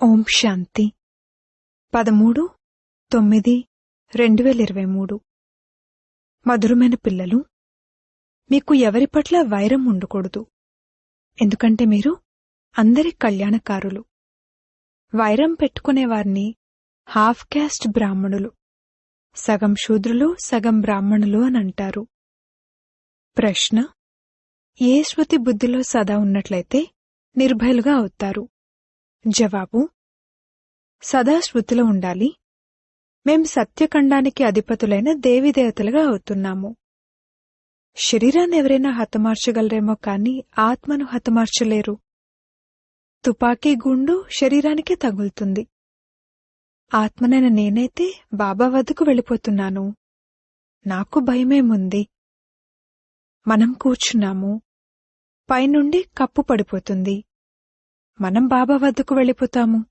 ఓం శాంతి 13/9/2023 మధురమైన పిల్లలు, మీకు ఎవరి పట్ల వైరం ఉండకూడదు. ఎందుకంటే మీరు అందరి కళ్యాణకారులు. వైరం పెట్టుకునేవారిని హాఫ్ క్యాస్ట్ బ్రాహ్మణులు, సగం శూద్రులు సగం బ్రాహ్మణులు అనంటారు. ప్రశ్న: ఏ శృతి బుద్ధిలో సదా ఉన్నట్లయితే నిర్భయులుగా అవుతారు? జవాబు: సదా శృతిలో ఉండాలి. మేం సత్యఖండానికి అధిపతులైన దేవీదేవతలుగా అవుతున్నాము. శరీరాన్ని ఎవరైనా హతమార్చగలరేమో కాని ఆత్మను హతమార్చలేరు. తుపాకీ గుండు శరీరానికే తగులుతుంది. ఆత్మనైన నేనైతే బాబా వద్దకు వెళ్ళిపోతున్నాను. నాకు భయమేముంది? మనం కూర్చున్నాము, పైనుండి కప్పు పడిపోతుంది, మనం బాబా వద్దకు వెళ్ళిపోతాము.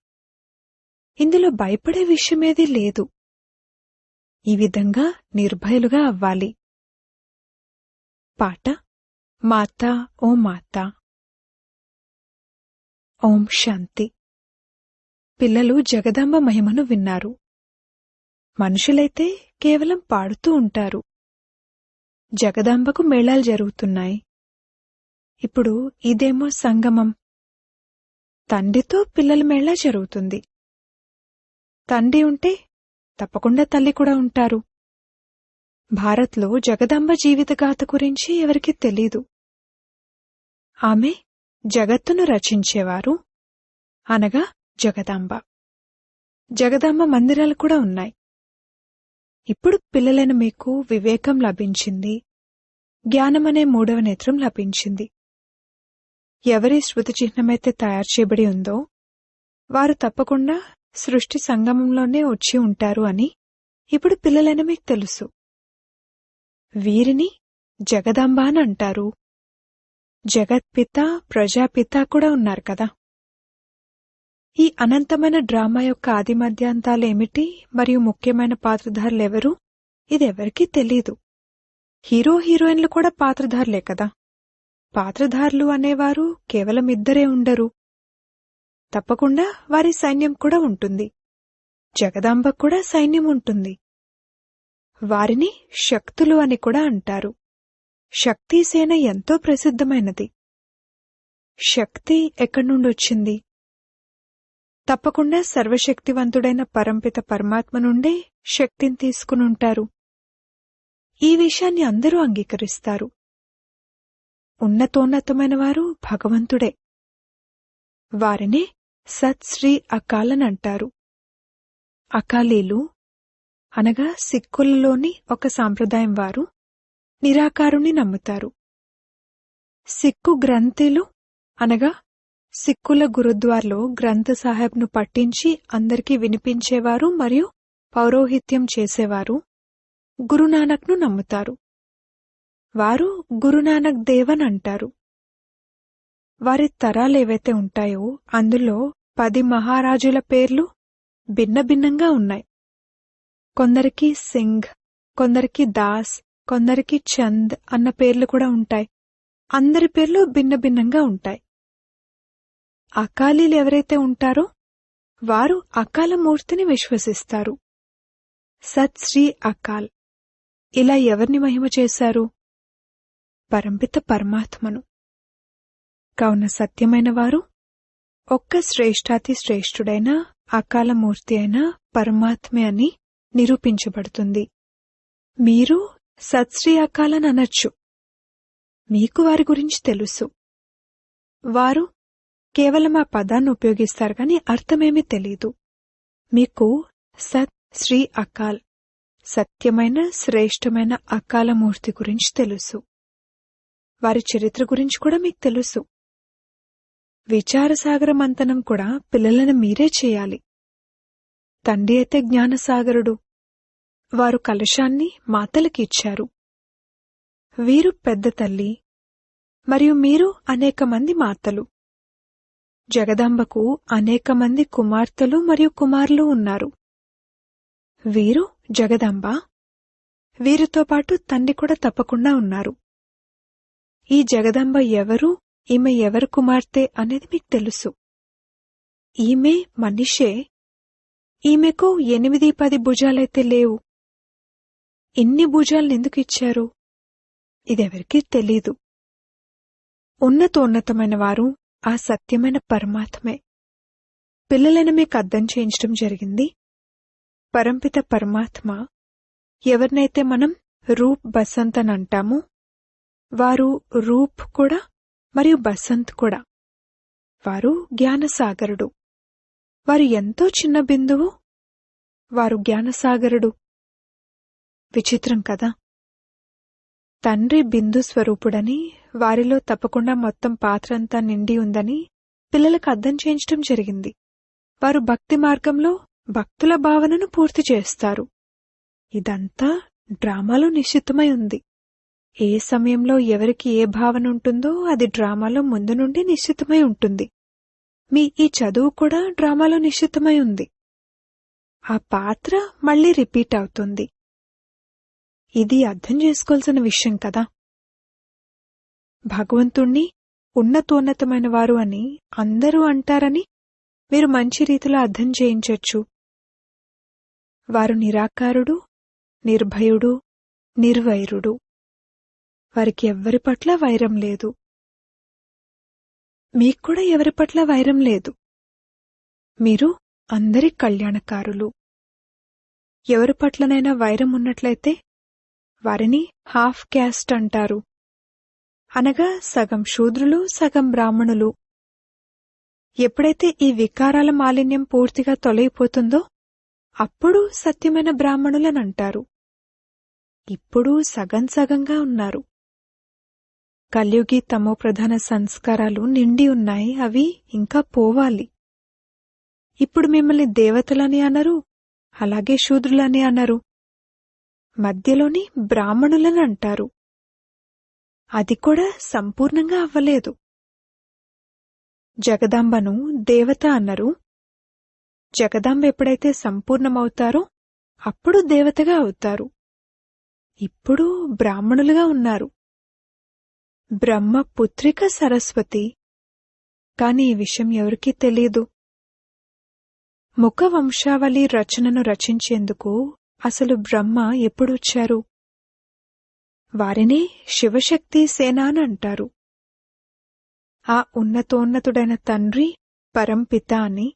ఇందులో భయపడే విషయమేదీ లేదు. ఈ విధంగా నిర్భయులుగా అవ్వాలి. పాట: మాతా ఓ మాతా. ఓం శాంతి. పిల్లలు జగదాంబ మహిమను విన్నారు. మనుషులైతే కేవలం పాడుతూ ఉంటారు. జగదాంబకు మేళాలు జరుగుతున్నాయి. ఇప్పుడు ఇదేమో సంగమం. తండ్రితో పిల్లల మేళా జరుగుతుంది. తండ్రి ఉంటే తప్పకుండా తల్లి కూడా ఉంటారు. భారత్లో జగదాంబ జీవితగాథ గురించి ఎవరికీ తెలీదు. ఆమె జగత్తును రచించేవారు, అనగా జగదాంబ. జగదాంబ మందిరాలు కూడా ఉన్నాయి. ఇప్పుడు పిల్లలైన మీకు వివేకం లభించింది, జ్ఞానమనే మూడవ నేత్రం లభించింది. ఎవరి స్మృతి చిహ్నమైతే తయారు చేయబడి ఉందో వారు తప్పకుండా సృష్టి సంగమంలోనే వచ్చి ఉంటారు అని ఇప్పుడు పిల్లలైన మీకు తెలుసు. వీరిని జగదాంబ అని అంటారు. జగత్పిత, ప్రజాపిత కూడా ఉన్నారు కదా. ఈ అనంతమైన డ్రామా యొక్క ఆది మధ్యాంతాలేమిటి మరియు ముఖ్యమైన పాత్రధారులెవరు, ఇదెవరికీ తెలీదు. హీరో హీరోయిన్లు కూడా పాత్రధారులే కదా. పాత్రధారులు అనేవారు కేవలం ఇద్దరే ఉండరు. తప్పకుండా వారి సైన్యం కూడా ఉంటుంది. జగదాంబ కూడా సైన్యం ఉంటుంది. వారిని శక్తులు అని కూడా అంటారు. శక్తిసేన ఎంతో ప్రసిద్ధమైనది. శక్తి ఎక్కడి నుండి వచ్చింది? తప్పకుండా సర్వశక్తివంతుడైన పరంపిత పరమాత్మ నుండే శక్తిని తీసుకునుంటారు. ఈ విషయాన్ని అందరూ అంగీకరిస్తారు. ఉన్నతోన్నతమైన వారు భగవంతుడే. వారినే సత్ శ్రీ అకాలనంటారు. అకాలీలు అనగా సిక్కులలోని ఒక సాంప్రదాయం వారు నిరాకారుని నమ్ముతారు. సిక్కు గ్రంథులు అనగా సిక్కుల గురుద్వార్లో గ్రంథ సాహెబ్ను పట్టించి అందరికీ వినిపించేవారు మరియు పౌరోహిత్యం చేసేవారు గురునానక్ను నమ్ముతారు. వారు గురునానక్ దేవన్ అంటారు. వారి తరాలేవైతే ఉంటాయో అందులో 10 మహారాజుల పేర్లు భిన్న భిన్నంగా ఉన్నాయి. కొందరికి సింగ్, కొందరికి దాస్, కొందరికి చంద్ అన్న పేర్లు కూడా ఉంటాయి. అందరి పేర్లు భిన్న భిన్నంగా ఉంటాయి. అకాలీలు ఎవరైతే ఉంటారో వారు అకాల మూర్తిని విశ్వసిస్తారు. సత్ శ్రీ అకాల్. ఇలా ఎవరిని మహిమ చేశారు? పరంపిత పరమాత్మను. కావున సత్యమైన వారు ఒక్క శ్రేష్ఠాతి శ్రేష్ఠుడైన అకాలమూర్తి అయిన పరమాత్మే అని నిరూపించబడుతుంది. మీరు సత్శ్రీ అకాలని అనొచ్చు. మీకు వారి గురించి తెలుసు. వారు కేవలం ఆ పదాన్ని ఉపయోగిస్తారు కానీ అర్థమేమీ తెలీదు. మీకు సత్ శ్రీ అకాల్, సత్యమైన శ్రేష్టమైన అకాలమూర్తి గురించి తెలుసు. వారి చరిత్ర గురించి కూడా మీకు తెలుసు. విచారసాగర మంతనం కూడా పిల్లలను మీరే చేయాలి. తండ్రి అయితే జ్ఞానసాగరుడు. వారు కలశాన్ని మాతలకి ఇచ్చారు. వీరు పెద్ద తల్లి మరియు మీరు అనేక మంది మాతలు. జగదాంబకు అనేక మంది కుమార్తెలు మరియు కుమారులు ఉన్నారు. వీరు జగదాంబ. వీరితో పాటు తండ్రి కూడా తప్పకుండా ఉన్నారు. ఈ జగదాంబ ఎవరు, ఈమె ఎవరు కుమార్తె అనేది మీకు తెలుసు. ఈమె మనిషే, ఈమెకు 8-10 భుజాలైతే లేవు. ఇన్ని భుజాలనెందుకు ఇచ్చారు? ఇదెవరికీ తెలీదు. ఉన్నతోన్నతమైన వారు ఆ సత్యమైన పరమాత్మే. పిల్లలను మీకు అర్థం చేయించడం జరిగింది. పరంపిత పరమాత్మ ఎవరినైతే మనం రూప్ బసంత్ అని అంటామో, వారు రూప్ కూడా మరియు బసంత్ కూడా. వారు జ్ఞానసాగరుడు. వారు ఎంతో చిన్న బిందువు, వారు జ్ఞానసాగరుడు. విచిత్రం కదా. తండ్రి బిందు స్వరూపుడని, వారిలో తప్పకుండా మొత్తం పాత్రంతా నిండి ఉందని పిల్లలకు అర్థం చేయించడం జరిగింది. వారు భక్తి మార్గంలో భక్తుల భావనను పూర్తి చేస్తారు. ఇదంతా డ్రామాలో నిశ్చితమై ఉంది. ఏ సమయంలో ఎవరికి ఏ భావన ఉంటుందో అది డ్రామాలో ముందు నుండి నిశ్చితమై ఉంటుంది. మీ ఈ చదువు కూడా డ్రామాలో నిశ్చితమై ఉంది. ఆ పాత్ర మళ్లీ రిపీట్ అవుతుంది. ఇది అర్థం చేసుకోవాల్సిన విషయం కదా. భగవంతుణ్ణి ఉన్నతోన్నతమైన వారు అని అందరూ అంటారని మీరు మంచి రీతిలో అర్థం చేయించొచ్చు. వారు నిరాకారుడు, నిర్భయుడు, నిర్వైరుడు. వారికి ఎవ్వరి పట్ల వైరం లేదు. మీక్కూడా ఎవరి పట్ల వైరం లేదు. మీరు అందరి కళ్యాణకారులు. ఎవరి పట్లనైనా వైరం ఉన్నట్లయితే వారిని హాఫ్ క్యాస్ట్ అంటారు. అనగా సగం శూద్రులు, సగం బ్రాహ్మణులు. ఎప్పుడైతే ఈ వికారాల మాలిన్యం పూర్తిగా తొలగిపోతుందో అప్పుడు సత్యమైన బ్రాహ్మణులనంటారు. ఇప్పుడు సగం సగంగా ఉన్నారు. కలియుగి తమోప్రధాన సంస్కారాలు నిండి ఉన్నాయి. అవి ఇంకా పోవాలి. ఇప్పుడు మిమ్మల్ని దేవతలని అనరు, అలాగే శూద్రులని అనరు. మధ్యలోని బ్రాహ్మణులని అంటారు. అది కూడా సంపూర్ణంగా అవ్వలేదు. జగదాంబను దేవత అన్నరు. జగదాంబ ఎప్పుడైతే సంపూర్ణమవుతారో అప్పుడు దేవతగా అవుతారు. ఇప్పుడు బ్రాహ్మణులుగా ఉన్నారు. బ్రహ్మ పుత్రిక సరస్వతి. కాని ఈ విషయం ఎవరికీ తెలీదు. ముఖ వంశావళి రచనను రచించేందుకు అసలు బ్రహ్మ ఎప్పుడొచ్చారు? వారినే శివశక్తి సేన అని అంటారు. ఆ ఉన్నతోన్నతుడైన తండ్రి పరంపిత అని,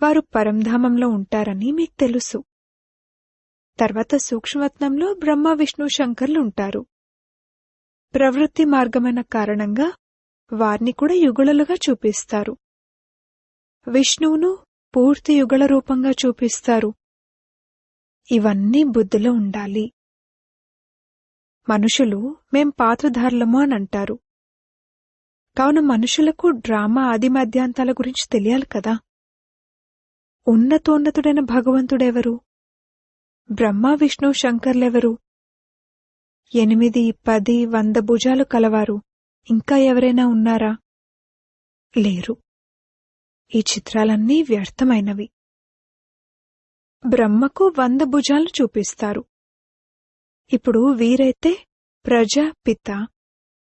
వారు పరంధామంలో ఉంటారని మీకు తెలుసు. తర్వాత సూక్ష్మవత్నంలో బ్రహ్మ, విష్ణు, శంకర్లు ఉంటారు. ప్రవృత్తి మార్గమైన కారణంగా వారిని కూడా యుగళలుగా చూపిస్తారు. విష్ణువును పూర్తి యుగళ రూపంగా చూపిస్తారు. ఇవన్నీ బుద్ధిలో ఉండాలి. మనుషులు మేం పాత్రధారులము అని అంటారు. కావున మనుషులకు డ్రామా ఆది మధ్యాంతాల గురించి తెలియాలి కదా. ఉన్నతోన్నతుడైన భగవంతుడెవరు? బ్రహ్మ, విష్ణు, శంకర్లెవరు? 8, 10, 100 భుజాలు కలవారు ఇంకా ఎవరైనా ఉన్నారా? లేరు. ఈ చిత్రాలన్నీ వ్యర్థమైనవి. బ్రహ్మకు 100 భుజాలు చూపిస్తారు. ఇప్పుడు వీరైతే ప్రజాపిత.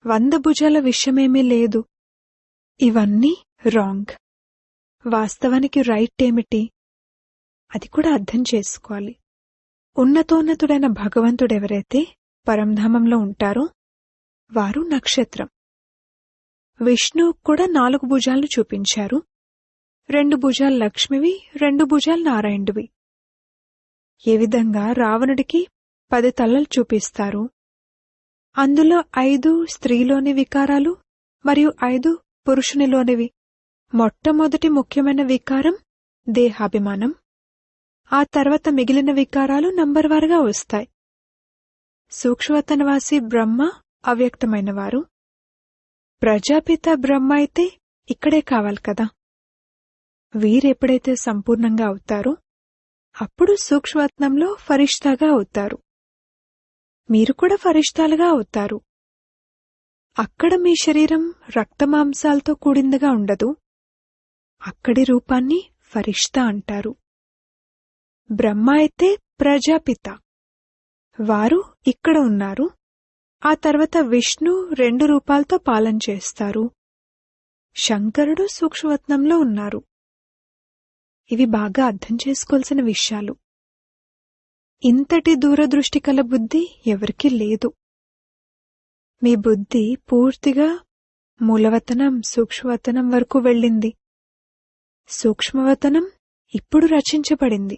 100 భుజాల విషయమేమీ లేదు. ఇవన్నీ రాంగ్. వాస్తవానికి రైట్ ఏమిటి? అది కూడా అర్థం చేసుకోవాలి. ఉన్నతోన్నతుడైన భగవంతుడెవరైతే పరంధామంలో ఉంటారో వారు నక్షత్రం. విష్ణువు కూడా 4 భుజాలను చూపించారు. 2 భుజాలు లక్ష్మివి, 2 భుజాలు నారాయణుడివి. ఏ విధంగా రావణుడికి 10 తలలు చూపిస్తారు. అందులో 5 స్త్రీలోని వికారాలు మరియు 5 పురుషునిలోనివి. మొట్టమొదటి ముఖ్యమైన వికారం దేహాభిమానం. ఆ తర్వాత మిగిలిన వికారాలు నంబర్వారుగా వస్తాయి. సూక్ష్మవతనవాసి బ్రహ్మ అవ్యక్తమైనవారు. ప్రజాపిత బ్రహ్మ అయితే ఇక్కడే కావాలి కదా. వీరెప్పుడైతే సంపూర్ణంగా అవుతారో అప్పుడు సూక్ష్మవత్నంలో ఫరిష్తాగా అవుతారు. మీరు కూడా ఫరిష్తాలుగా అవుతారు. అక్కడ మీ శరీరం రక్తమాంసాలతో కూడిందిగా ఉండదు. అక్కడి రూపాన్ని ఫరిష్తా అంటారు. బ్రహ్మ అయితే ప్రజాపిత. వారు ఇక్కడ ఉన్నారు. ఆ తర్వాత విష్ణు 2 రూపాలతో పాలన చేస్తారు. శంకరుడు సూక్ష్మవత్నంలో ఉన్నారు. ఇవి బాగా అర్థం చేసుకోవాల్సిన విషయాలు. ఇంతటి దూరదృష్టి కల బుద్ధి ఎవరికీ లేదు. మీ బుద్ధి పూర్తిగా మూలవతనం, సూక్ష్మవతనం వరకు వెళ్ళింది. సూక్ష్మవతనం ఇప్పుడు రచించబడింది.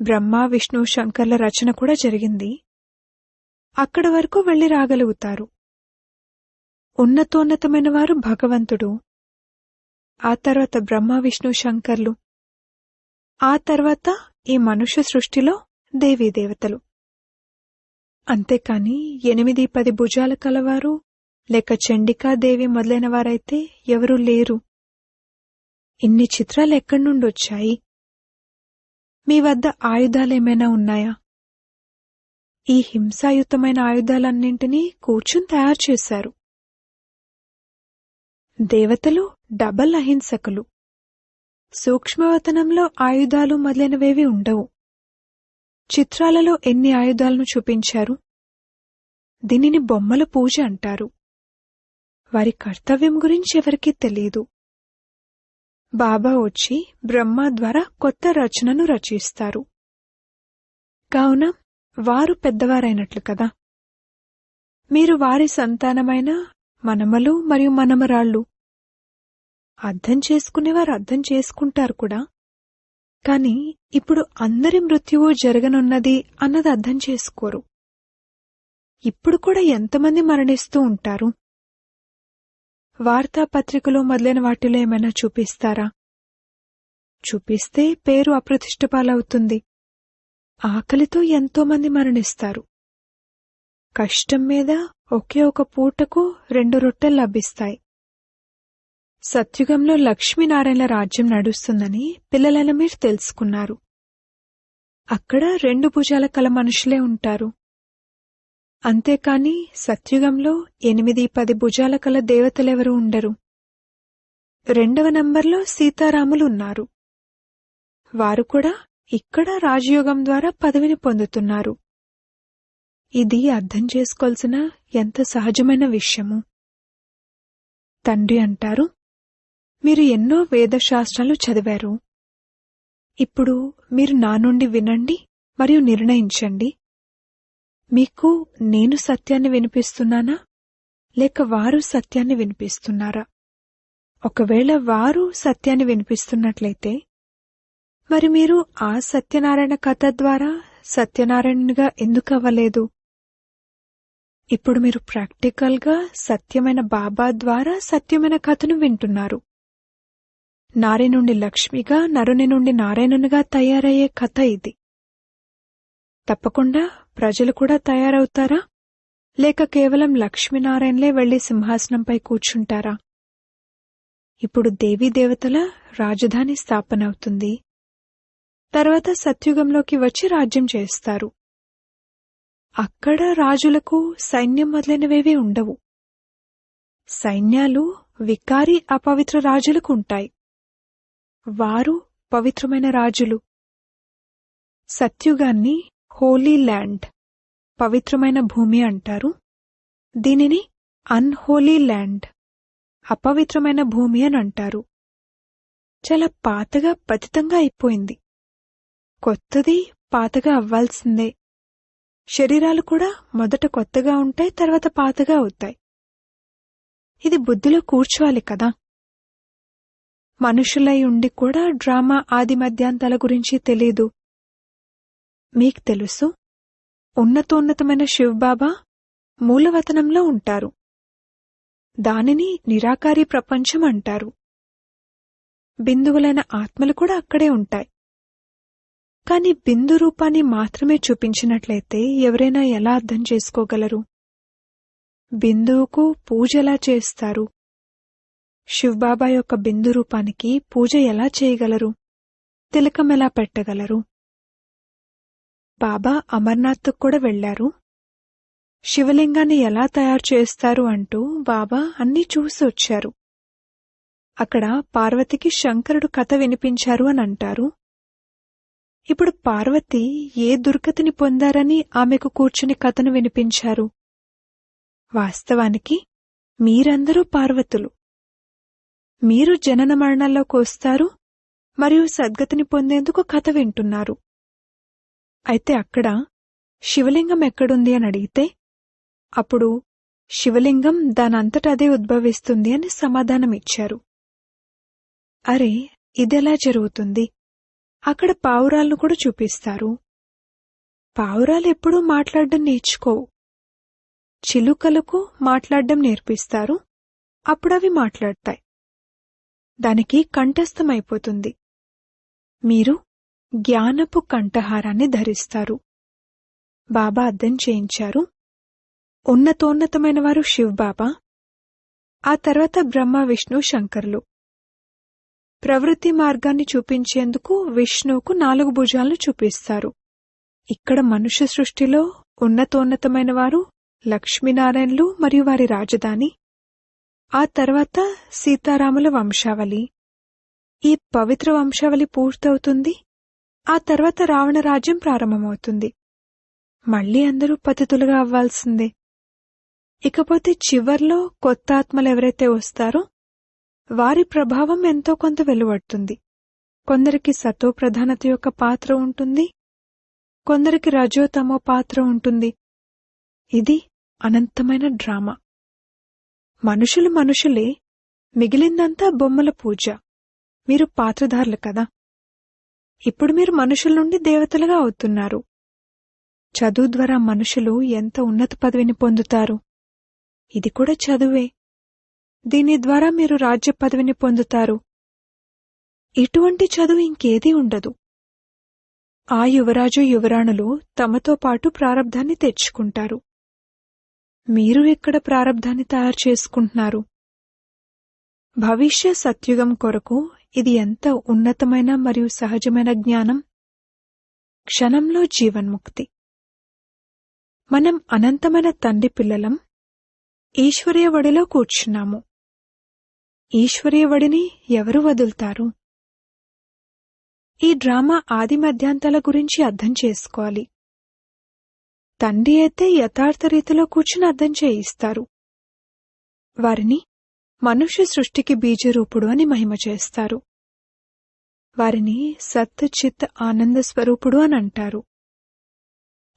బ్రహ్మ, విష్ణు, శంకర్ల రచన కూడా జరిగింది. అక్కడ వరకు వెళ్లి రాగలుగుతారు. ఉన్నతోన్నతమైన వారు భగవంతుడు, ఆ తర్వాత బ్రహ్మ, విష్ణు, శంకర్లు, ఆ తర్వాత ఈ మనుష్య సృష్టిలో దేవీదేవతలు. అంతేకాని 8-10 భుజాల కలవారు లేక చండికాదేవి మొదలైన వారైతే ఎవరూ లేరు. ఇన్ని చిత్రాలు ఎక్కడి నుండొచ్చాయి? మీ వద్ద ఆయుధాలేమైనా ఉన్నాయా? ఈ హింసాయుతమైన ఆయుధాలన్నింటినీ కూర్చుని తయారు చేశారు. దేవతలు డబల్ అహింసకులు. సూక్ష్మవతనంలో ఆయుధాలు మొదలైనవేవి ఉండవు. చిత్రాలలో ఎన్ని ఆయుధాలను చూపించారు? దీనిని బొమ్మల పూజ అంటారు. వారి కర్తవ్యం గురించి ఎవరికీ తెలియదు. బాబా వచ్చి బ్రహ్మ ద్వారా కొత్త రచనను రచిస్తారు. కావున వారు పెద్దవారైనట్లు కదా. మీరు వారి సంతానమైన మనమలు మరియు మనమరాళ్ళు. అర్థం చేసుకునేవారు అర్థం చేసుకుంటారు కూడా. కాని ఇప్పుడు అందరి మృత్యువు జరగనున్నది అన్నది అర్థం చేసుకోరు. ఇప్పుడు కూడా ఎంతమంది మరణిస్తూ ఉంటారు? వార్తాపత్రికలు మొదలైన వాటిలో ఏమైనా చూపిస్తారా? చూపిస్తే పేరు అప్రతిష్ఠపాలవుతుంది. ఆకలితో ఎంతోమంది మరణిస్తారు. కష్టం మీద ఒకే ఒక పూటకు 2 రొట్టెలు లభిస్తాయి. సత్యుగంలో లక్ష్మీనారాయణల రాజ్యం నడుస్తుందని పిల్లలైన మీరు తెలుసుకున్నారు. అక్కడ 2 భుజాల కల మనుషులే ఉంటారు. అంతేకాని సత్యుగంలో 8-10 భుజాల కల దేవతలెవరూ ఉండరు. 2వ నంబర్లో సీతారాములు ఉన్నారు. వారు కూడా ఇక్కడ రాజయోగం ద్వారా పదవిని పొందుతున్నారు. ఇది అర్థం చేసుకోవాల్సిన ఎంత సహజమైన విషయము. తండ్రి అంటారు, మీరు ఎన్నో వేదశాస్త్రాలు చదివారు. ఇప్పుడు మీరు నా నుండి వినండి మరియు నిర్ణయించండి. మీకు నేను సత్యాన్ని వినిపిస్తున్నానా లేక వారు సత్యాన్ని వినిపిస్తున్నారా? ఒకవేళ వారు సత్యాన్ని వినిపిస్తున్నట్లయితే మరి మీరు ఆ సత్యనారాయణ కథ ద్వారా సత్యనారాయణునిగా ఎందుకు అవ్వలేదు? ఇప్పుడు మీరు ప్రాక్టికల్గా సత్యమైన బాబా ద్వారా సత్యమైన కథను వింటున్నారు. నారి నుండి లక్ష్మిగా, నరుని నుండి నారాయణునిగా తయారయ్యే కథ ఇది. తప్పకుండా ప్రజలు కూడా తయారవుతారా లేక కేవలం లక్ష్మీనారాయణలే వెళ్లి సింహాసనంపై కూర్చుంటారా? ఇప్పుడు దేవీదేవతల రాజధాని స్థాపన అవుతుంది. తర్వాత సత్యుగంలోకి వచ్చి రాజ్యం చేస్తారు. అక్కడ రాజులకు సైన్యం మొదలైనవేవీ ఉండవు. సైన్యాలు వికారి అపవిత్ర రాజులకు ఉంటాయి. వారు పవిత్రమైన రాజులు. సత్యుగాన్ని హోలీ ల్యాండ్, పవిత్రమైన భూమి అంటారు. దీనిని అన్హోలీ ల్యాండ్, అపవిత్రమైన భూమి అని అంటారు. చాలా పాతగా పతితంగా అయిపోయింది. కొత్తది పాతగా అవ్వాల్సిందే. శరీరాలు కూడా మొదట కొత్తగా ఉంటాయి, తర్వాత పాతగా అవుతాయి. ఇది బుద్ధిలో కూర్చోవాలి కదా. మనుషులై ఉండి కూడా డ్రామా ఆది మధ్యాంతాల గురించి తెలీదు. మీకు తెలుసు, ఉన్నతోన్నతమైన శివబాబా మూలవతనంలో ఉంటారు. దానిని నిరాకారి ప్రపంచం అంటారు. బిందువులైన ఆత్మలు కూడా అక్కడే ఉంటాయి. కాని బిందు రూపాన్ని మాత్రమే చూపించినట్లయితే ఎవరైనా ఎలా అర్థం చేసుకోగలరు? బిందువుకు పూజ ఎలా చేస్తారు? శివబాబా యొక్క బిందు రూపానికి పూజ ఎలా చేయగలరు? తిలకం ఎలా పెట్టగలరు? బాబా అమర్నాథ్కు కూడా వెళ్లారు. శివలింగాన్ని ఎలా తయారు చేస్తారు అంటూ బాబా అన్నీ చూసి వచ్చారు. అక్కడ పార్వతికి శంకరుడు కథ వినిపించారు అని అంటారు. ఇప్పుడు పార్వతి ఏ దుర్గతిని పొందారని ఆమెకు కూర్చుని కథను వినిపించారు? వాస్తవానికి మీరందరూ పార్వతులు. మీరు జనన మరణాల్లోకి వస్తారు మరియు సద్గతిని పొందేందుకు కథ వింటున్నారు. అయితే అక్కడ శివలింగం ఎక్కడుంది అని అడిగితే అప్పుడు శివలింగం దానంతట అదే ఉద్భవిస్తుంది అని సమాధానమిచ్చారు. అరే, ఇదెలా జరుగుతుంది? అక్కడ పావురాలను కూడా చూపిస్తారు. పావురాలు ఎప్పుడూ మాట్లాడడం నేర్చుకోవు. చిలుకలకు మాట్లాడడం నేర్పిస్తారు, అప్పుడవి మాట్లాడతాయి. దానికి కంఠస్థమైపోతుంది. మీరు జ్ఞానపు కంఠహారాన్ని ధరిస్తారు. బాబా అర్థం చేయించారు. ఉన్నతోన్నతమైన వారు శివబాబా, ఆ తర్వాత బ్రహ్మ, విష్ణు, శంకరులు. ప్రవృత్తి మార్గాన్ని చూపించేందుకు విష్ణువుకు 4 భుజాలను చూపిస్తారు. ఇక్కడ మనుష్య సృష్టిలో ఉన్నతోన్నతమైన వారు లక్ష్మీనారాయణులు మరియు వారి రాజధాని, ఆ తర్వాత సీతారాముల వంశావళి. ఈ పవిత్ర వంశావళి పూర్తవుతుంది. ఆ తర్వాత రావణ రాజ్యం ప్రారంభమవుతుంది. మళ్లీ అందరూ పతితులుగా అవ్వాల్సిందే. ఇకపోతే చివర్లో కొత్త ఆత్మలు ఎవరైతే వస్తారో వారి ప్రభావం ఎంతో కొంత వెలువడుతుంది. కొందరికి సతో ప్రధానత యొక్క పాత్ర ఉంటుంది, కొందరికి రజోతమో పాత్ర ఉంటుంది. ఇది అనంతమైన డ్రామా. మనుషులు మనుషులే, మిగిలిందంతా బొమ్మల పూజ. మీరు పాత్రధారులు కదా. ఇప్పుడు మీరు మనుషుల నుండి దేవతలుగా అవుతున్నారు. చదువు ద్వారా మనుషులు ఎంత ఉన్నత పదవిని పొందుతారు. ఇది కూడా చదువే. దీని ద్వారా మీరు రాజ్య పదవిని పొందుతారు. ఇటువంటి చదువు ఇంకేదీ ఉండదు. ఆ యువరాజు యువరాణులు తమతో పాటు ప్రారబ్ధాన్ని తెచ్చుకుంటారు. మీరు ఇక్కడ ప్రారబ్ధాన్ని తయారు చేసుకుంటున్నారు. భవిష్య సత్యుగం కొరకు ఇది ఎంత ఉన్నతమైన మరియు సహజమైన జ్ఞానం. క్షణంలో జీవన్ముక్తి. మనం అనంతమైన తండ్రి పిల్లలం. ఈశ్వరీయ వడిలో కూర్చున్నాము. ఈశ్వరీయ వడిని ఎవరు వదులుతారు? ఈ డ్రామా ఆది మధ్యాంతాల గురించి అర్థం చేసుకోవాలి. తండ్రి అయితే యథార్థ రీతిలో కూర్చుని అర్థం చేయిస్తారు. వారిని మనుష్య సృష్టికి బీజరూపుడు అని మహిమ చేస్తారు. వారిని సత్ చిత్ ఆనంద స్వరూపుడు అని అంటారు.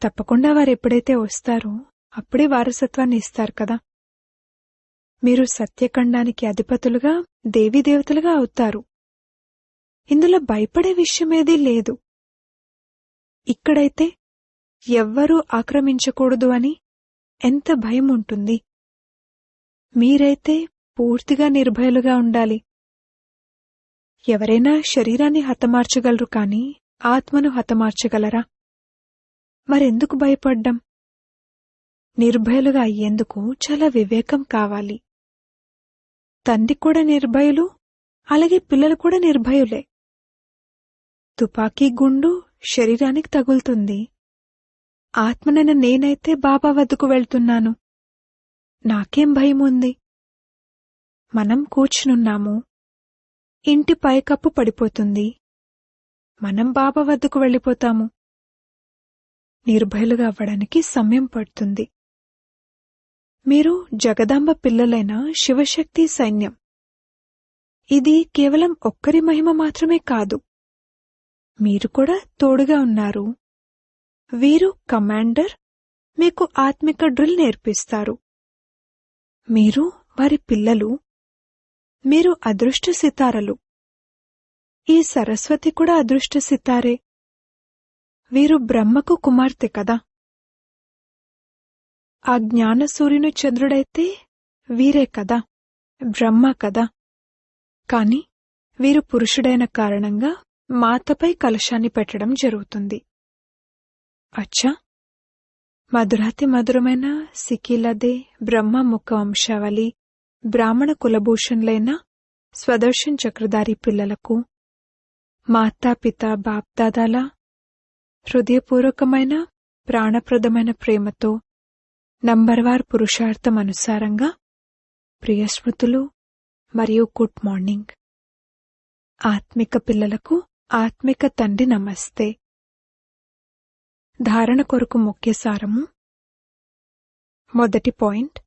తప్పకుండా వారెప్పుడైతే వస్తారో అప్పుడే వారసత్వాన్ని ఇస్తారు కదా. మీరు సత్యఖండానికి అధిపతులుగా, దేవీదేవతలుగా అవుతారు. ఇందులో భయపడే విషయమేదీ లేదు. ఇక్కడైతే ఎవ్వరూ ఆక్రమించకూడదు అని ఎంత భయం ఉంటుంది. మీరైతే పూర్తిగా నిర్భయులుగా ఉండాలి. ఎవరైనా శరీరాన్ని హతమార్చగలరు కాని ఆత్మను హతమార్చగలరా? మరెందుకు భయపడ్డం? నిర్భయులుగా అయ్యేందుకు చాలా వివేకం కావాలి. తండ్రి కూడా నిర్భయులు, అలాగే పిల్లలు కూడా నిర్భయులే. తుపాకీ గుండు శరీరానికి తగులుతుంది. ఆత్మనైన నేనైతే బాబా వద్దకు వెళ్తున్నాను. నాకేం భయముంది? మనం కూర్చునున్నాము. ఇంటి పైకప్పు పడిపోతుంది. మనం బాబా వద్దకు వెళ్ళిపోతాము. నిర్భయులుగా అవ్వడానికి సమయం పడుతుంది. మీరు జగదాంబ పిల్లలైన శివశక్తి సైన్యం. ఇది కేవలం ఒక్కరి మహిమ మాత్రమే కాదు. మీరు కూడా తోడుగా ఉన్నారు. వీరు కమాండర్, మీకు ఆత్మిక డ్రిల్ నేర్పిస్తారు. మీరు వారి పిల్లలు. మీరు అదృష్ట సితారలు. ఈ సరస్వతి కూడా అదృష్ట సితారే. వీరు బ్రహ్మకు కుమార్తె కదా. ఆ జ్ఞాన సూర్యుని చంద్రుడైతే వీరే కదా, బ్రహ్మ కదా. కాని వీరు పురుషుడైన కారణంగా మాతపై కలశాన్ని పెట్టడం జరుగుతుంది. అచ్చా, మధురాతి మధురమైన సికిలదే బ్రహ్మ ముఖ వంశావళి బ్రాహ్మణ కులభూషణులైన స్వదర్శన్ చక్రధారి పిల్లలకు మాతాపిత బాప్దాదాల హృదయపూర్వకమైన ప్రాణప్రదమైన ప్రేమతో నంబర్వార్ పురుషార్థం అనుసారంగా ప్రియస్మృతులు మరియు గుడ్ మార్నింగ్. ఆత్మిక పిల్లలకు ఆత్మిక తండ్రి నమస్తే. ధారణ కొరకు ముఖ్య సారము. మొదటి పాయింట్,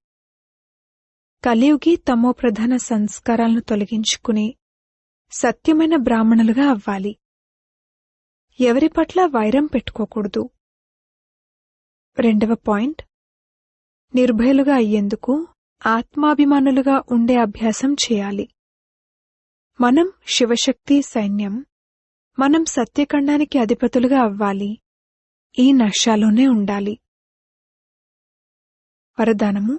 కలియుగి తమో ప్రధాన సంస్కారాలను తొలగించుకుని సత్యమైన బ్రాహ్మణులుగా అవ్వాలి. ఎవరి పట్ల వైరం పెట్టుకోకూడదు. 2వ పాయింట్, నిర్భయులుగా అయ్యేందుకు ఆత్మాభిమానులుగా ఉండే అభ్యాసం చేయాలి. మనం శివశక్తి సైన్యం, మనం సత్యఖండానికి అధిపతులుగా అవ్వాలి. ఈ నశాలోనే ఉండాలి. వరదానము: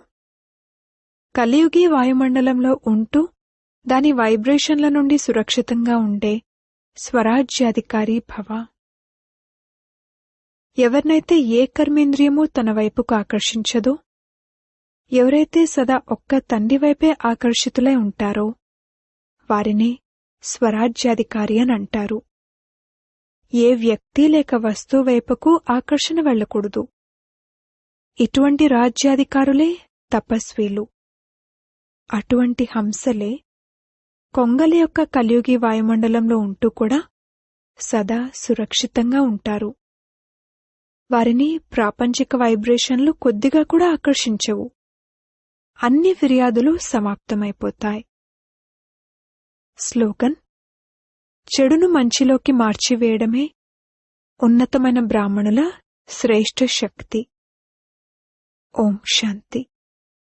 కలియుగి వాయుమండలంలో ఉంటూ దాని వైబ్రేషన్ల నుండి సురక్షితంగా ఉండే స్వరాజ్యాధికారి భవ. ఎవరినైతే ఏ కర్మేంద్రియమూ తన వైపుకు ఆకర్షించదో, ఎవరైతే సదా ఒక్క తండ్రి వైపే ఆకర్షితులై ఉంటారో వారినే స్వరాజ్యాధికారి అని అంటారు. ఏ వ్యక్తి లేక వస్తువు వైపుకు ఆకర్షణ వెళ్ళకూడదు. ఇటువంటి రాజ్యాధికారులే తపస్వీలు. అటువంటి హంసలే కొంగలి యొక్క కలియుగి వాయుమండలంలో ఉంటూ కూడా సదా సురక్షితంగా ఉంటారు. వారిని ప్రాపంచిక వైబ్రేషన్లు కొద్దిగా కూడా ఆకర్షించవు. అన్ని ఫిర్యాదులు సమాప్తమైపోతాయి. స్లోగన్: చెడును మంచిలోకి మార్చివేయడమే ఉన్నతమైన బ్రాహ్మణుల శ్రేష్ఠ శక్తి. ఓం శాంతి.